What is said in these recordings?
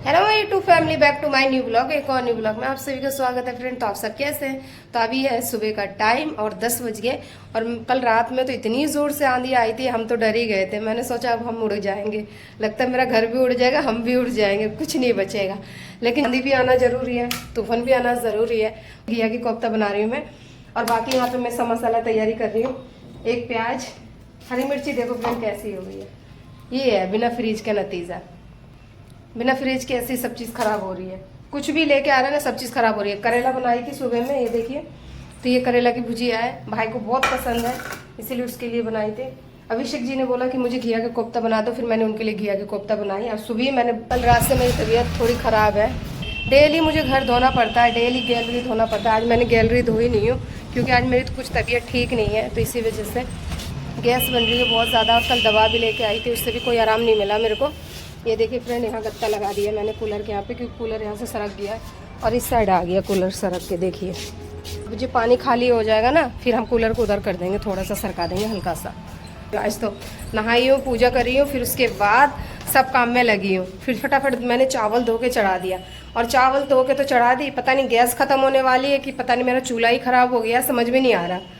Hello my YouTube family, back to my new blog. एक और new blog में आप सभी का स्वागत है फ्रेंड। तो आप सब कैसे हैं? तो अभी है सुबह का टाइम और 10 बज गए। और कल रात में तो इतनी जोर से आंधी आई थी, हम तो डर ही गए थे। मैंने सोचा अब हम उड़ जाएंगे, लगता है मेरा घर भी उड़ जाएगा, हम भी उड़ जाएंगे, कुछ नहीं बचेगा। लेकिन आंधी भी आना जरूरी है, तूफान भी आना जरूरी है। घिया की कोफ्ता बना रही हूँ मैं, और बाकी यहाँ पे मैं सब मसाला तैयारी कर रही हूँ। एक प्याज, हरी मिर्ची, देखो फ्रेंड कैसी हो गई है। ये है बिना फ्रिज का नतीजा। बिना फ्रिज के ऐसी सब चीज़ खराब हो रही है। कुछ भी लेके आ रहा है ना, सब चीज़ खराब हो रही है। करेला बनाई थी सुबह में, ये देखिए। तो ये करेला की भुजिया है, भाई को बहुत पसंद है, इसीलिए उसके लिए बनाई थी। अभिषेक जी ने बोला कि मुझे घिया के कोफ्ता बना दो, फिर मैंने उनके लिए घिया के कोफ्ता बनाई। और सुबह मैंने कल रात से मेरी तबीयत थोड़ी ख़राब है। डेली मुझे घर धोना पड़ता है, डेली गैलरी धोना पड़ता है। आज मैंने गैलरी धोई नहीं हूँ क्योंकि आज मेरी कुछ तबीयत ठीक नहीं है, तो इसी वजह से गैस बन रही है बहुत ज़्यादा। और कल दवा भी लेके आई थी, उससे भी कोई आराम नहीं मिला मेरे को। ये देखिए फ्रेंड, यहाँ गत्ता लगा दिया मैंने कूलर के यहाँ पे, क्योंकि कूलर यहाँ से सरक गया है और इस साइड आ गया कूलर सरक के। देखिए मुझे पानी खाली हो जाएगा ना, फिर हम कूलर को उधर कर देंगे, थोड़ा सा सरका देंगे हल्का सा। आज तो नहाई हूँ, पूजा करी हूँ, फिर उसके बाद सब काम में लगी हूँ। फिर फटाफट मैंने चावल धो के चढ़ा दिया। और चावल धो के तो चढ़ा दी, पता नहीं गैस ख़त्म होने वाली है कि पता नहीं मेरा चूल्हा ही ख़राब हो गया, समझ में नहीं आ रहा।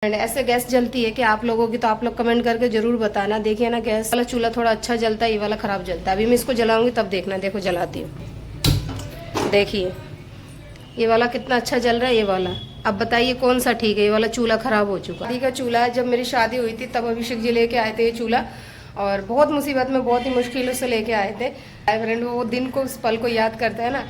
ऐसे गैस जलती है कि आप लोगों की, तो आप लोग कमेंट करके जरूर बताना। देखिए ना, गैस वाला चूल्हा थोड़ा अच्छा जलता है, ये वाला खराब जलता है। अभी मैं इसको जलाऊंगी तब देखना। देखो जलाती हूँ, देखिए ये वाला कितना अच्छा जल रहा है, ये वाला। अब बताइए कौन सा ठीक है? ये वाला चूल्हा खराब हो चुका है। ठीक है, चूल्हा जब मेरी शादी हुई थी तब अभिषेक जी लेके आए थे ये चूल्हा, और बहुत मुसीबत में, बहुत ही मुश्किलों से लेके आए थे। फ्रेंड वो दिन को, उस पल को याद करते हैं ना,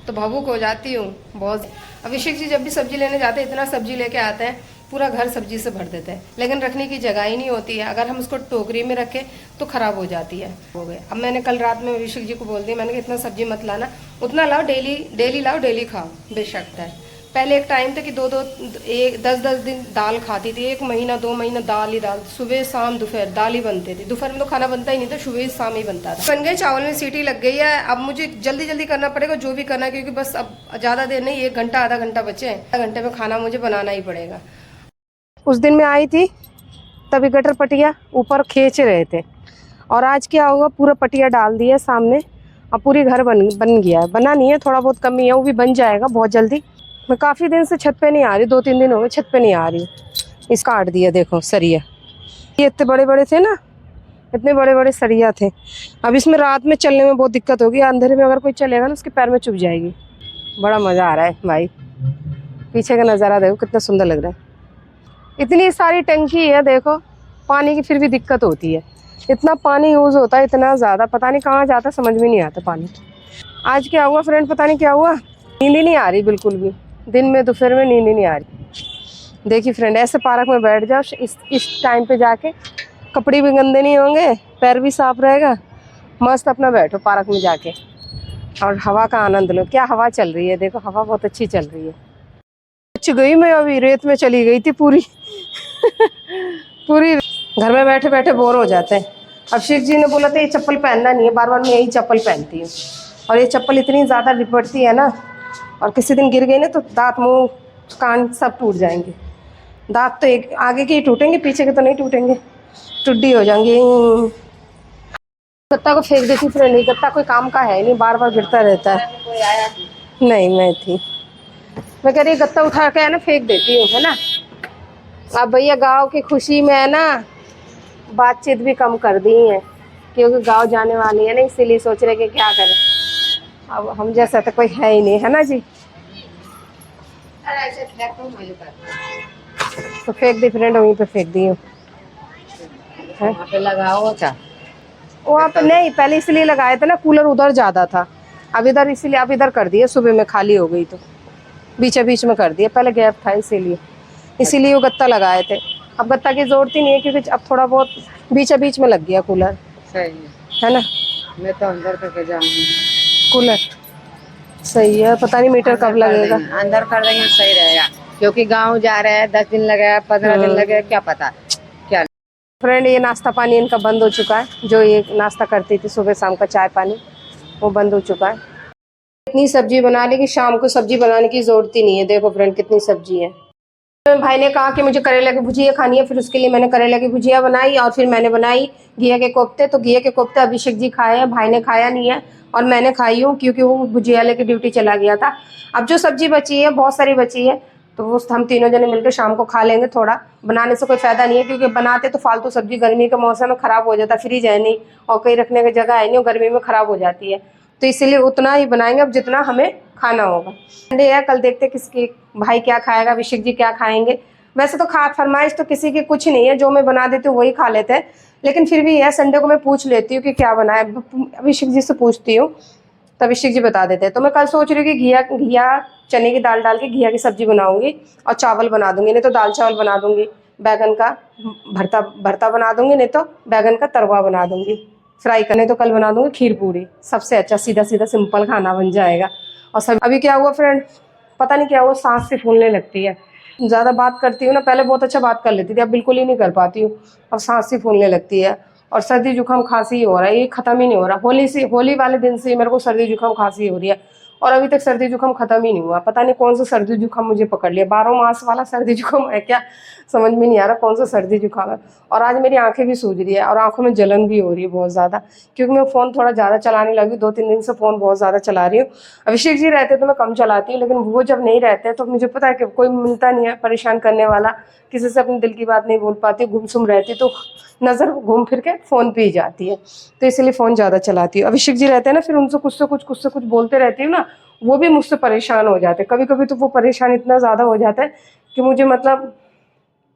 तो भावुक हो जाती हूँ बहुत। अभिषेक जी जब भी सब्जी लेने जाते हैं, इतना सब्जी लेके आते हैं, पूरा घर सब्जी से भर देते हैं, लेकिन रखने की जगह ही नहीं होती है। अगर हम उसको टोकरी में रखें तो खराब हो जाती है। हो गए। अब मैंने कल रात में अभिषेक जी को बोल दिया, मैंने कहा इतना सब्जी मत लाना, उतना लाओ, डेली लाओ, डेली खाओ, बेशक है। पहले एक टाइम था कि 10 दिन दाल खाती थी, 1 महीना 2 महीना दाल ही दाल, सुबह शाम दोपहर दाल ही बनती थी। दोपहर में तो खाना बनता ही नहीं था, सुबह शाम ही बनता था। बन गए, चावल में सीटी लग गई है। अब मुझे जल्दी जल्दी करना पड़ेगा जो भी करना है, क्योंकि बस अब ज़्यादा देर नहीं, 1 घंटा आधा घंटा बचे हैं। आधा घंटे में खाना मुझे बनाना ही पड़ेगा। उस दिन मैं आई थी तभी गटर पटिया ऊपर खींच रहे थे, और आज क्या हुआ, पूरा पटिया डाल दिया सामने, अब पूरी घर बन गया है। बना नहीं है, थोड़ा बहुत कमी है, वो भी बन जाएगा बहुत जल्दी। मैं काफ़ी दिन से छत पे नहीं आ रही, 2-3 दिन हो गए छत पे नहीं आ रही। इस काट दिया, देखो सरिया, ये इतने बड़े बड़े थे ना, इतने बड़े बड़े सरिया थे। अब इसमें रात में चलने में बहुत दिक्कत होगी, अंधेरे में अगर कोई चलेगा ना उसके पैर में चुभ जाएगी। बड़ा मज़ा आ रहा है भाई, पीछे का नज़ारा देखो कितना सुंदर लग रहा है। इतनी सारी टंकी है, देखो पानी की फिर भी दिक्कत होती है। इतना पानी यूज़ होता है, इतना ज़्यादा, पता नहीं कहाँ जाता, समझ में नहीं आता पानी। आज क्या हुआ फ्रेंड, पता नहीं क्या हुआ, नींद ही नहीं आ रही बिल्कुल भी। दिन में दोपहर में नींद ही नहीं आ रही। देखिए फ्रेंड, ऐसे पार्क में बैठ जाओ इस टाइम पे जाके, कपड़े भी गंदे नहीं होंगे, पैर भी साफ रहेगा, मस्त अपना बैठो पार्क में जाके और हवा का आनंद लो। क्या हवा चल रही है, देखो हवा बहुत अच्छी चल रही है। गई मैं अभी रेत में चली गई थी पूरी पूरी। घर में बैठे बैठे बोर हो जाते हैं। अभिषेक जी ने बोला था ये चप्पल पहनना नहीं है, बार बार मैं यही चप्पल पहनती हूँ, और ये चप्पल इतनी ज़्यादा लिपटती है ना, और किसी दिन गिर गई ना तो दांत मुंह कान सब टूट जाएंगे। दांत तो एक आगे के ही टूटेंगे, पीछे के तो नहीं टूटेंगे, टुड्डी हो जाएंगे। गत्ता को फेंक देती फ्रेंड, नहीं गत्ता कोई काम का है नहीं, बार बार गिरता रहता है। नहीं मैं थी, मैं कह रही गत्ता उठा के है ना फेंक देती हूँ, है ना। अब भैया गांव की खुशी में है ना, बातचीत भी कम कर दी है, क्योंकि गांव जाने वाली है ना, इसीलिए सोच रहे कि क्या करें। अब हम जैसा तो कोई है ही नहीं, है ना जी। तो फेंक दी फ्रेंड, वहीं पे फेंक दी हूँ। लगाओ क्या? वहाँ पे नहीं, पहले इसलिए लगाए थे ना, कूलर उधर ज़्यादा था, अब इधर, इसीलिए अब इधर कर दिया। सुबह में खाली हो गई तो बीच बीच में कर दिया, पहले गैप था इसीलिए वो गत्ता लगाए थे। अब गत्ता की जरूरत ही नहीं है, क्योंकि अब थोड़ा बहुत बीच में लग गया कूलर। सही है ना। मैं तो अंदर करके जाऊंगी कूलर सही है, पता नहीं मीटर कब लगेगा। अंदर कर देंगे सही रहेगा, क्योंकि गांव जा रहे हैं, 10 दिन लगे, 15 दिन लगे, क्या पता क्या। फ्रेंड ये नाश्ता पानी इनका बंद हो चुका है, जो ये नाश्ता करती थी सुबह शाम का चाय पानी, वो बंद हो चुका है। इतनी सब्जी बना ली कि शाम को सब्जी बनाने की जरूरत ही नहीं है। देखो फ्रेंड कितनी सब्जी है, भाई ने कहा कि मुझे करेला की भुजिया खानी है, फिर उसके लिए मैंने करेला की भुजिया बनाई और फिर मैंने बनाई घिया के कोफ्ते। तो घिया के कोफ्ते अभिषेक जी खाए हैं, भाई ने खाया नहीं है और मैंने खाई हूँ क्योंकि वो भुजिया लेके ड्यूटी चला गया था। अब जो सब्जी बची है, बहुत सारी बची है, तो वो हम तीनों जने मिलकर शाम को खा लेंगे। थोड़ा बनाने से कोई फायदा नहीं है क्योंकि बनाते तो फालतू सब्जी गर्मी के मौसम में खराब हो जाता है, फ्रिज है नहीं और कहीं रखने की जगह है नहीं और गर्मी में खराब हो जाती है, तो इसीलिए उतना ही बनाएंगे अब जितना हमें खाना होगा। संडे है, कल देखते किसकी भाई क्या खाएगा, अभिषेक जी क्या खाएंगे। वैसे तो फरमाइश तो किसी की कुछ नहीं है, जो मैं बना देती हूँ वही खा लेते हैं, लेकिन फिर भी है संडे को मैं पूछ लेती हूँ कि क्या बनाए, अभिषेक जी से पूछती हूँ तो अभिषेक जी बता देते हैं। तो मैं कल सोच रही हूँ कि घिया चने की दाल डाल के घिया की सब्जी बनाऊंगी और चावल बना दूंगी, नहीं तो दाल चावल बना दूंगी, बैगन का भरता बना दूंगी, नहीं तो बैगन का तरुआ बना दूंगी फ्राई करने, तो कल बना दूंगी खीर पूरी। सबसे अच्छा सीधा सीधा सिंपल खाना बन जाएगा। और सब अभी क्या हुआ फ्रेंड, पता नहीं क्या हुआ, सांस से फूलने लगती है। ज़्यादा बात करती हूँ ना, पहले बहुत अच्छा बात कर लेती थी, अब बिल्कुल ही नहीं कर पाती हूँ, अब सांस से फूलने लगती है और सर्दी जुकाम खांसी ही हो रहा है, ये ख़त्म ही नहीं हो रहा। होली वाले दिन से मेरे को सर्दी जुकाम खांसी हो रही है और अभी तक सर्दी जुकाम ख़त्म ही नहीं हुआ। पता नहीं कौन सा सर्दी जुकाम मुझे पकड़ लिया, 12 मास वाला सर्दी जुकाम है क्या, समझ में नहीं आ रहा कौन सा सर्दी जुकाम है। और आज मेरी आंखें भी सूज रही है और आंखों में जलन भी हो रही है बहुत ज़्यादा, क्योंकि मैं फ़ोन थोड़ा ज़्यादा चलाने लगी, 2-3 दिन से फ़ोन बहुत ज़्यादा चला रही हूँ। अभिषेक जी रहते तो मैं कम चलाती हूँ, लेकिन वो जब नहीं रहते तो मुझे पता है कि कोई मिलता नहीं है परेशान करने वाला, किसी से अपने दिल की बात नहीं बोल पाती, गुमसुम रहती, तो नज़र घूम फिर के फ़ोन पे ही जाती है, तो इसलिए फ़ोन ज़्यादा चलाती हूँ। अभिषेक जी रहते हैं ना, फिर उनसे कुछ से कुछ बोलते रहती हूँ ना, वो भी मुझसे परेशान हो जाते। कभी कभी तो वो परेशान इतना ज़्यादा हो जाता है कि मुझे मतलब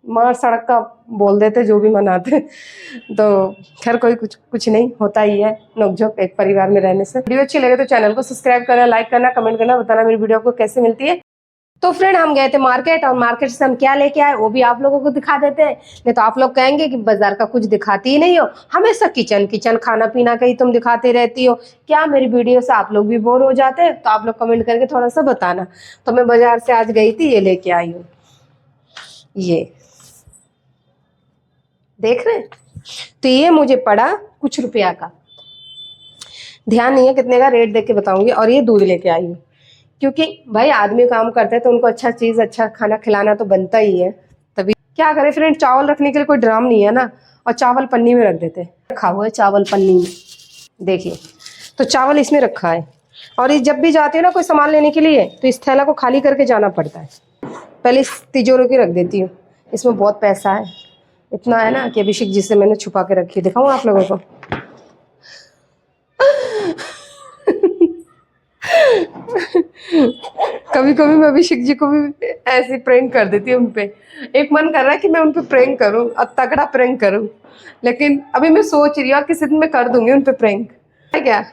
मार सड़क का बोल देते, जो भी मनाते। तो खैर कोई कुछ नहीं, होता ही है नोकझोंक एक परिवार में रहने से। वीडियो अच्छी लगे तो चैनल को सब्सक्राइब करना, लाइक करना, कमेंट करना, बताना मेरी वीडियो को कैसे मिलती है। तो फ्रेंड हम गए थे मार्केट और मार्केट से हम क्या लेके आए वो भी आप लोगों को दिखा देते हैं, नहीं तो आप लोग कहेंगे कि बाजार का कुछ दिखाती ही नहीं हो, हमेशा किचन खाना पीना का ही तुम दिखाते रहती हो, क्या मेरी वीडियो से आप लोग भी बोर हो जाते हैं? तो आप लोग कमेंट करके थोड़ा सा बताना। तो मैं बाजार से आज गई थी, ये लेके आई हूँ, ये देख रहे हैं, तो ये मुझे पड़ा कुछ रुपया का, ध्यान नहीं है कितने का, रेट देख के बताऊंगी। और ये दूध लेके आई हूँ, क्योंकि भाई आदमी काम करते हैं तो उनको अच्छा चीज़ अच्छा खाना खिलाना तो बनता ही है। तभी क्या करें फ्रेंड, चावल रखने के लिए कोई ड्राम नहीं है ना, और चावल पन्नी में रख देते हैं, रखा हुआ है चावल पन्नी में, देखिए, तो चावल इसमें रखा है। और ये जब भी जाते हैं ना कोई सामान लेने के लिए, तो इस थैला को खाली करके जाना पड़ता है। पहले इस तिजोरी की रख देती हूँ, इसमें बहुत पैसा है, इतना है ना कि अभिषेक जी से मैंने छुपा के रखी है, दिखाऊँ आप लोगों को। कभी कभी मैं अभिषेक जी को भी ऐसे प्रैंक कर देती हूँ उन पे। एक मन कर रहा है कि मैं उन पे प्रैंक करूँ और तगड़ा प्रैंक करूँ, लेकिन अभी मैं सोच रही हूँ किसी दिन मैं कर दूंगी उन पे प्रैंक, है क्या।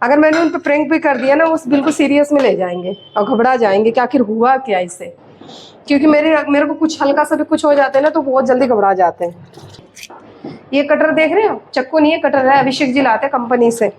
अगर मैंने उन पे प्रैंक भी कर दिया ना, वो बिल्कुल सीरियस में ले जाएंगे और घबरा जाएंगे कि आखिर हुआ क्या इससे, क्योंकि मेरे को कुछ हल्का सा भी कुछ हो जाता है ना तो बहुत जल्दी घबरा जाते हैं। ये कटर देख रहे हो, चक्कू नहीं है कटर है, अभिषेक जी लाते कंपनी से,